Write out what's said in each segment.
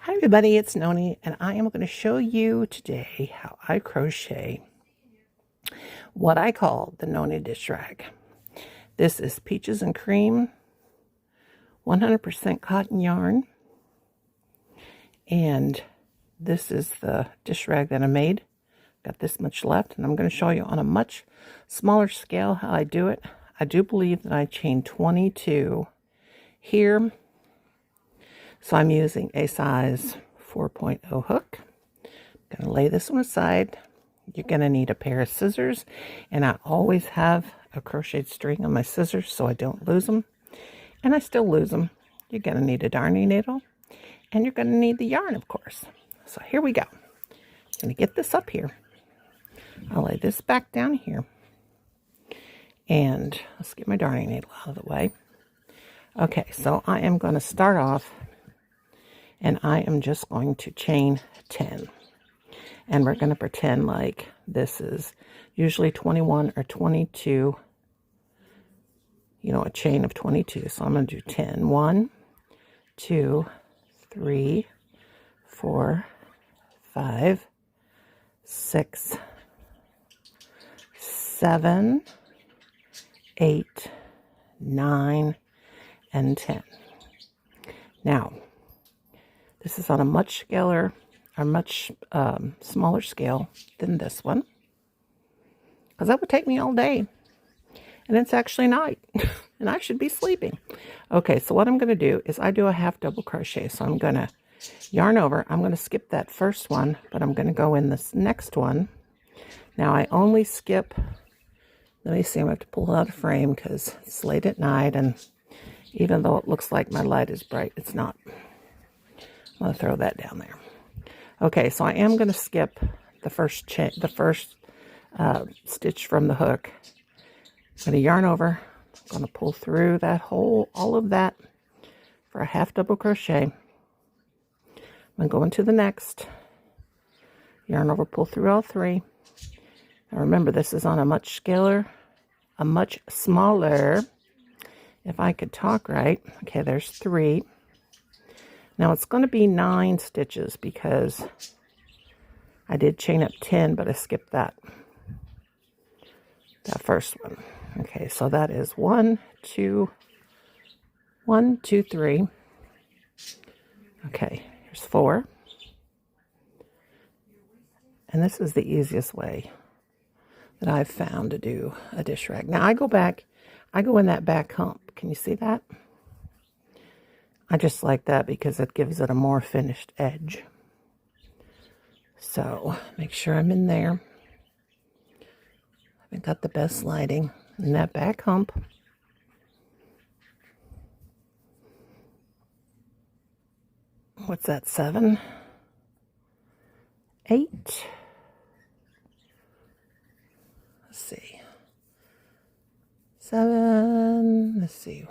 Hi everybody, it's Nonie, and I am going to show you today how I crochet what I call the Nonie dish rag. This is peaches and cream, 100% cotton yarn, and this is the dish rag that I made. Got this much left, and I'm going to show you on a much smaller scale how I do it. I do believe that I chain 22 here, so I'm using a size 4.0 hook. I'm going to lay this one aside. You're going to need a pair of scissors, and I always have a crocheted string on my scissors so I don't lose them, and I still lose them. You're going to need a darning needle, and you're going to need the yarn, of course. So here we go. I'm going to get this up here. I'll lay this back down here, and let's get my darning needle out of the way. Okay, so I am going to start off, and I am just going to chain 10. And we're going to pretend like this is usually 21 or 22, a chain of 22. So I'm going to do 10. 1, 2, 3, 4, 5, 6, 7, 8, 9, and 10. Now, this is on a much smaller scale than this one, because that would take me all day, and it's actually night, and I should be sleeping. Okay, so what I'm going to do is I do a half double crochet. So I'm going to yarn over. I'm going to skip that first one, but I'm going to go in this next one. Now I only skip, let me see, I'm going to have to pull out a frame because it's late at night, and even though it looks like my light is bright, it's not. I'm going to throw that down there. Okay, so I am going to skip the first stitch from the hook. I'm going to yarn over. I'm going to pull through that all of that for a half double crochet. I'm going to go into the next. Yarn over, pull through all three. Now remember, this is on a much smaller, if I could talk right. Okay, there's 3. Now it's going to be 9 stitches because I did chain up 10, but I skipped that first one. Okay, so that is 1, 2, 3. Okay, here's 4. And this is the easiest way that I've found to do a dish rag. Now I go in that back hump. Can you see that? I just like that because it gives it a more finished edge. So make sure I'm in there. I haven't got the best lighting in that back hump. What's that, 7, 8? Let's see. 7, let's see.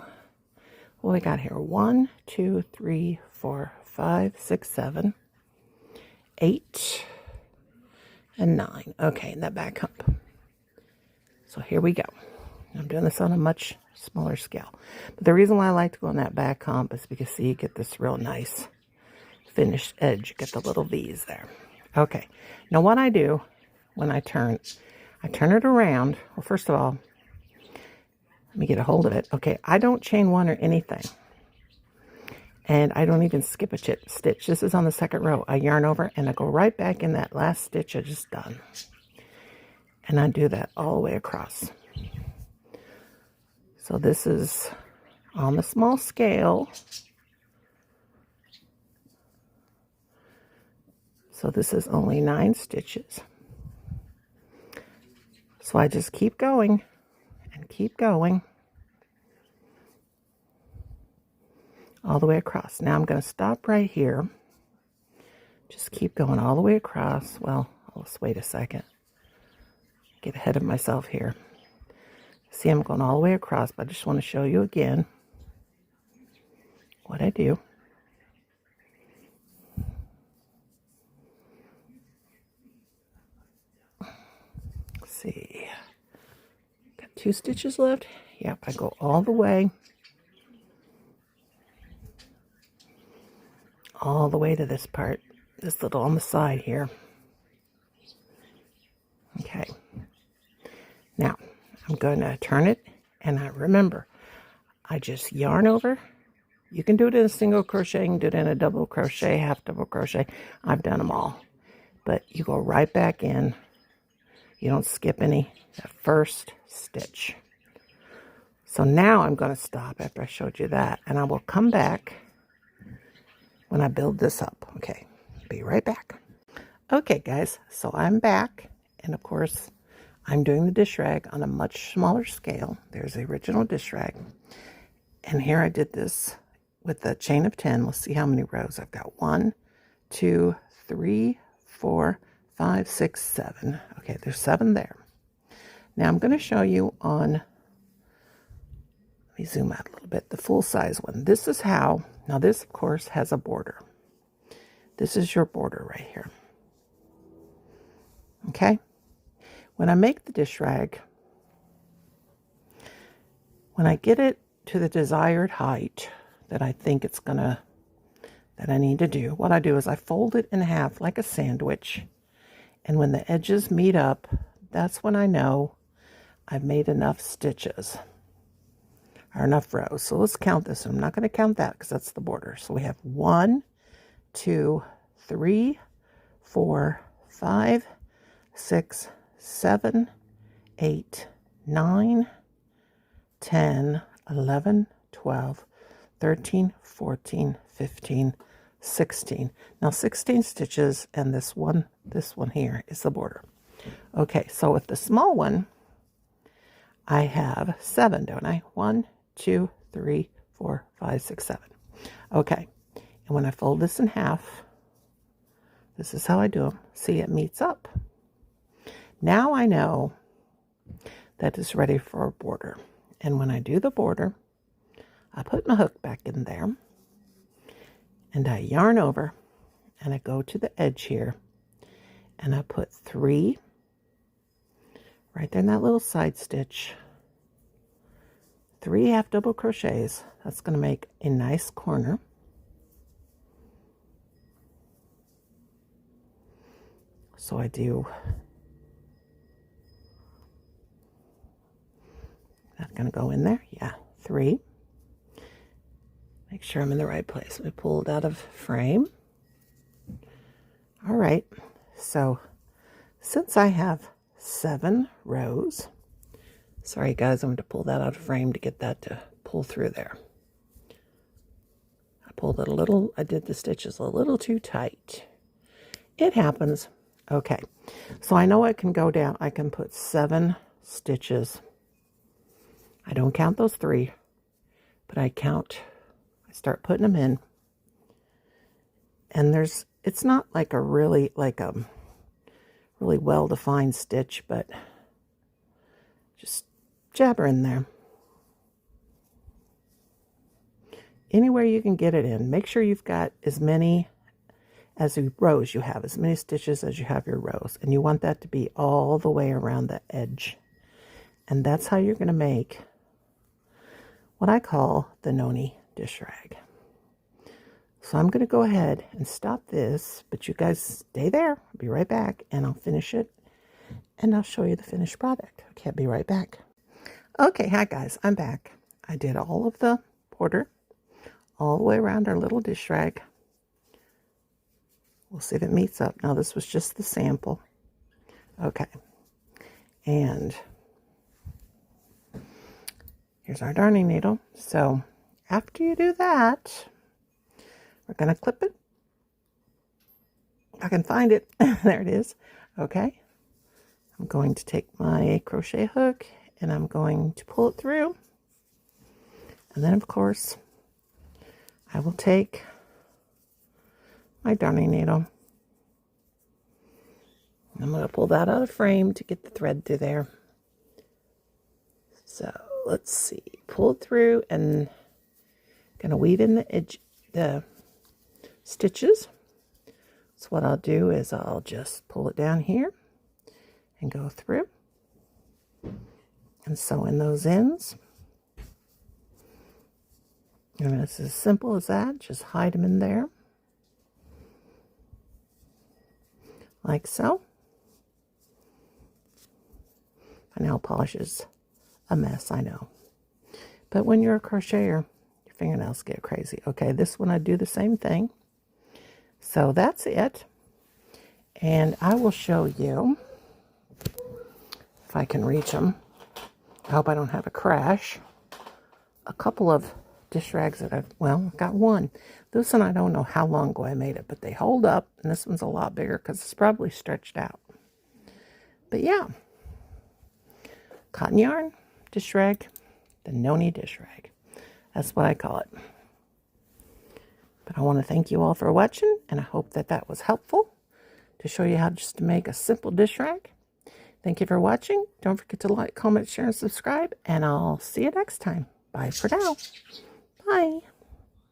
What we got here? 1, 2, 3, 4, 5, 6, 7, 8, and 9. Okay, in that back hump. So here we go. I'm doing this on a much smaller scale. But the reason why I like to go on that back hump is because, see, you get this real nice finished edge. You get the little V's there. Okay. Now what I do when I turn it around. Well, first of all, let me get a hold of it. Okay, I don't chain 1 or anything. And I don't even skip a stitch. This is on the second row. I yarn over and I go right back in that last stitch I just done. And I do that all the way across. So this is on the small scale. So this is only 9 stitches. So I just keep going and keep going all the way across. Now I'm going to stop right here. Just keep going all the way across. Well, let's wait a second. Get ahead of myself here. See, I'm going all the way across, but I just want to show you again what I do. Let's see. Got 2 stitches left. Yep, I go all the way all the way to this part, this little on the side here. Okay. Now, I'm going to turn it, and I remember, I just yarn over. You can do it in a single crochet, you can do it in a double crochet, half double crochet. I've done them all. But you go right back in. You don't skip any, that first stitch. So now I'm going to stop after I showed you that, and I will come back when I build this up. Okay, be right back. Okay, guys, so I'm back, and of course, I'm doing the dish rag on a much smaller scale. There's the original dish rag. And here I did this with the chain of 10. Let's see how many rows I've got. 1, 2, 3, 4, 5, 6, 7. Okay, there's 7 there. Now I'm going to show you on, let me zoom out a little bit, the full size one. This is how, now this of course has a border. This is your border right here. Okay? When I make the dish rag, when I get it to the desired height that I think it's gonna, that I need to do, what I do is I fold it in half like a sandwich. And when the edges meet up, that's when I know I've made enough stitches or enough rows. So let's count this. I'm not going to count that because that's the border. So we have 1, 2, 3, 4, 5, 6, 7, 8, 9, 10, 11, 12, 13, 14, 15, 16. Now 16 stitches, and this one here is the border. Okay, so with the small one, I have 7, don't I? 1, 2, 3, 4, 5, 6, 7. Okay, and when I fold this in half, this is how I do them. See, it meets up. Now I know that it's ready for a border. And when I do the border, I put my hook back in there, and I yarn over, and I go to the edge here, and I put 3 right there in that little side stitch, 3 half double crochets. That's going to make a nice corner. So I do, that's going to go in there. Yeah, 3. Make sure I'm in the right place. Let me pull it out of frame. All right, so since I have 7 rows, sorry guys, I'm going to pull that out of frame to get that to pull through there. I pulled it a little, I did the stitches a little too tight. It happens. Okay, so I know I can go down, I can put 7 stitches. I don't count those 3, but I count, I start putting them in. And there's, it's not like a really, really well-defined stitch, but just jabber in there. Anywhere you can get it in. Make sure you've got as many as the rows you have, as many stitches as you have your rows. And you want that to be all the way around the edge. And that's how you're going to make what I call the Nonie dish rag. So I'm going to go ahead and stop this, but you guys stay there. I'll be right back, and I'll finish it, and I'll show you the finished product. Okay, I'll be right back. Okay, hi guys, I'm back. I did all of the border all the way around our little dish rag. We'll see if it meets up. Now, this was just the sample. Okay, and here's our darning needle. So after you do that, we're going to clip it. If I can find it. There it is. Okay. I'm going to take my crochet hook, and I'm going to pull it through. And then, of course, I will take my darning needle. I'm going to pull that out of frame to get the thread through there. So let's see. Pull it through, and going to weave in the edge, the stitches. So what I'll do is I'll just pull it down here and go through and sew in those ends. And it's as simple as that. Just hide them in there. like so. My nail polish is a mess, I know. But when you're a crocheter, your fingernails get crazy. Okay, this one I do the same thing. So that's it. And I will show you, if I can reach them, I hope I don't have a crash, a couple of dish rags that I've got one. This one I don't know how long ago I made it, but they hold up. And this one's a lot bigger because it's probably stretched out. But yeah, cotton yarn, dish rag, the Nonie dish rag. That's what I call it. But I want to thank you all for watching, and I hope that that was helpful to show you how just to make a simple dish rag. Thank you for watching. Don't forget to like, comment, share, and subscribe, and I'll see you next time. Bye for now. Bye.